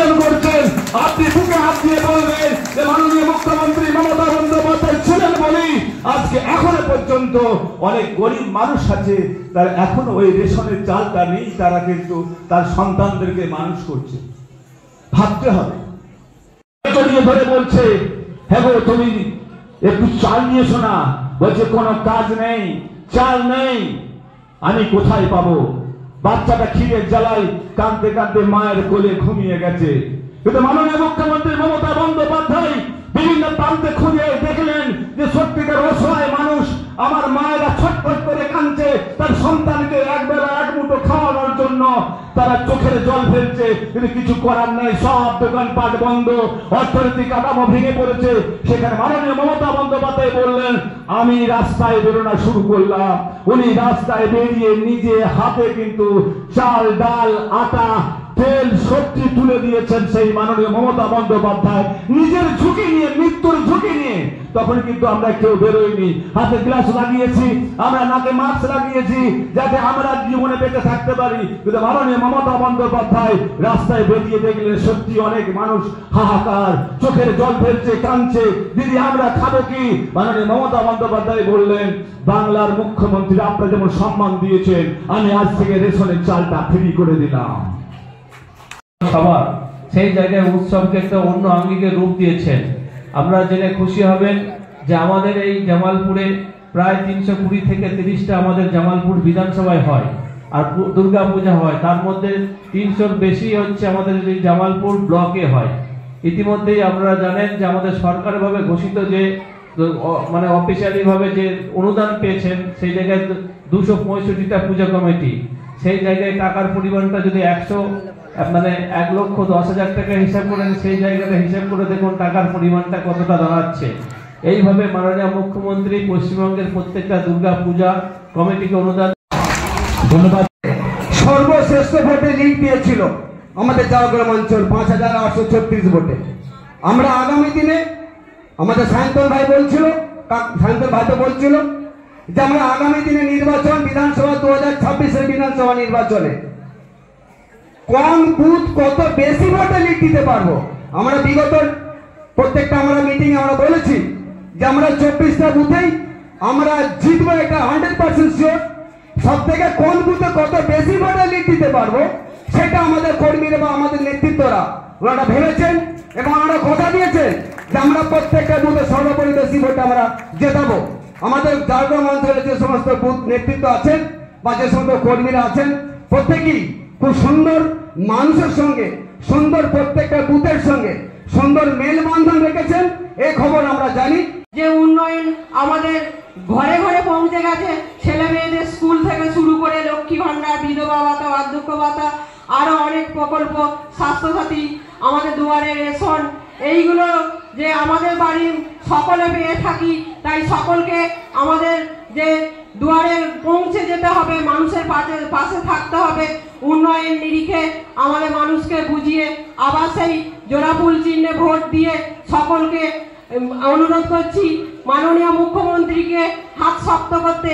আন্দোলন করছেন, আপনি বুকে হাত দিয়ে বলবেন যে মাননীয় মুখ্যমন্ত্রী মমতা বন্দ্যোপাধ্যায় ছিলেন বলেই আজকে এখনো পর্যন্ত অনেক গরিব মানুষ আছে, তার এখনো ওই রেশনের চালটা নেই, তারা কিন্তু তার সন্তানদেরকে মানুষ করছে। ভাবতে হবে। ধরে বলছে, হ্যাঁ গো তুমি একটু চাল নিয়ে এসো না, বলছে কোনো কাজ নেই, চাল নেই, আমি কোথায় পাবো? বাচ্চাটা খিদের জ্বালায় কাঁদতে কাঁদতে মায়ের কোলে ঘুমিয়ে গেছে। কিন্তু মাননীয় মুখ্যমন্ত্রী মমতা বন্দ্যোপাধ্যায় বিভিন্ন প্রান্তে খুঁজে দেখলেন যে সত্যিকার অসহায় মানুষ, আমার মায়েরা ছটফট করে কাঁদছে, তার সন্তানকে একবেলা এক মুঠো খাওয়ানোর জন্য তারা চোখের জল ফেলছে, কিন্তু কিছু করার নেই, সব দোকানপাট বন্ধ, অর্থনৈতিক কাঠামো ভেঙে পড়েছে। সেখানে মাননীয় মমতা বন্দ্যোপাধ্যায় বললেন, আমি রাস্তায় বেরোনো শুরু করলাম। উনি রাস্তায় বেরিয়ে নিজে হাতে কিন্তু চাল, ডাল, আটা, তেল, সবজি তুলে দিয়েছেন সেই মাননীয় মমতা বন্দ্যোপাধ্যায়, নিজের ঝুঁকি নিয়ে, মৃত্যুর ঝুঁকি নিয়ে। তখন কিন্তু আমরা কেউ বেরোইনি, হাতে গ্লাস লাগিয়েছি, আমরা নাকে মাস্ক লাগিয়েছি, যাতে আমরা জীবনে বেঁচে থাকতে পারি। কিন্তু মাননীয় মমতা বন্দ্যোপাধ্যায় রাস্তায় বেরিয়ে দেখলেন সত্যি অনেক মানুষ হাহাকার, চোখের জল ফেলছে, কাঁদছে, দিদি আমরা খাবো কি? মাননীয় মমতা বন্দ্যোপাধ্যায় বললেন, বাংলার মুখ্যমন্ত্রী আপনারা যেমন সম্মান দিয়েছেন, আমি আজ থেকে রেশনের চালটা ফ্রি করে দিলাম। সবার সেই জায়গায় উৎসবকে একটা অন্য আঙ্গিকে রূপ দিয়েছেন। আমরা জেনে খুশি হবেন যে আমাদের এই জামালপুরে প্রায় 320 থেকে 30টা আমাদের জামালপুর বিধানসভায় হয়, আর দুর্গা পূজা হয়, তার মধ্যে 300-র বেশি হচ্ছে আমাদের এই জামালপুর ব্লকে হয়। ইতিমধ্যেই আপনারা জানেন যে আমাদের সরকারিভাবে ঘোষিত যে মানে অফিসিয়ালি ভাবে যে অনুদান পেয়েছেন, সেই জায়গায় 265টা পূজা কমিটি, সেই জায়গায় টাকার পরিমাণটা যদি 1,10,000 টাকা হিসাব করেন, সেই জায়গাটা হিসাব করে দেখুন টাকার পরিমাণটা কতটা দাঁড়াচ্ছে। এইভাবে মাননীয় মুখ্যমন্ত্রী পশ্চিমবঙ্গের প্রত্যেকটা দুর্গা পূজা কমিটিকে অনুদান। ধন্যবাদ। সর্বশ্রেষ্ঠ ভোটে লিড দিয়েছিল আমাদের ঝাড়গ্রাম অঞ্চল 5,836 ভোটে। আমরা আগামী দিনে আমাদের সায়ন্তন ভাই বলছিল যে আমরা আগামী দিনে নির্বাচন, বিধানসভা 2026-এর বিধানসভা নির্বাচনে কোন বুথ কত বেশি ভোটে লিড দিতে পারবো। আমরা বিগত প্রত্যেকটা আমরা মিটিং আমরা বলেছি যে আমরা 24টা বুথেই আমরা জিতবো, এটা 100% শিওর। সব থেকে কোন বুথে কত বেশি ভোটে লিড দিতে পারবো সেটা আমাদের কর্মীরা বা আমাদের নেতৃত্বরা ওনারা ভেবেছেন এবং আমরা কথা দিয়েছেন যে আমরা প্রত্যেকটা বুথে সর্বোপরি বেশি ভোটে আমরা জেতাবো। আমাদের ঝাড়গ্রাম অঞ্চলে যে সমস্ত বুথ নেতৃত্ব আছেন বা যে সমস্ত কর্মীরা আছেন, প্রত্যেকেই খুব সুন্দর মানুষের সঙ্গে, সুন্দর প্রত্যেকটা বুথের সঙ্গে সুন্দর মেলবন্ধন রেখেছেন, এই খবর আমরা জানি। যে উন্নয়ন আমাদের ঘরে ঘরে পৌঁছে গেছে, ছেলে মেয়েদের স্কুল থেকে শুরু করে লক্ষ্মী ভান্ডার, বিধবা ভাতা, বার্ধক্য ভাতা, আরো অনেক প্রকল্প, স্বাস্থ্যসাথী, আমাদের দুয়ারে রেশন, এইগুলো যে আমাদের বাড়ির সকলে পেয়ে থাকি। তাই সকলকে আমাদের যে দুয়ারে পৌঁছে যেতে হবে, মানুষের পাশে থাকতে হবে, উন্নয়ন নিরিখে আমাদের মানুষকে বুঝিয়ে আবার সেই জোড়াফুল চিহ্নে ভোট দিয়ে সকলকে অনুরোধ করছি মাননীয় মুখ্যমন্ত্রীকে হাত শক্ত করতে।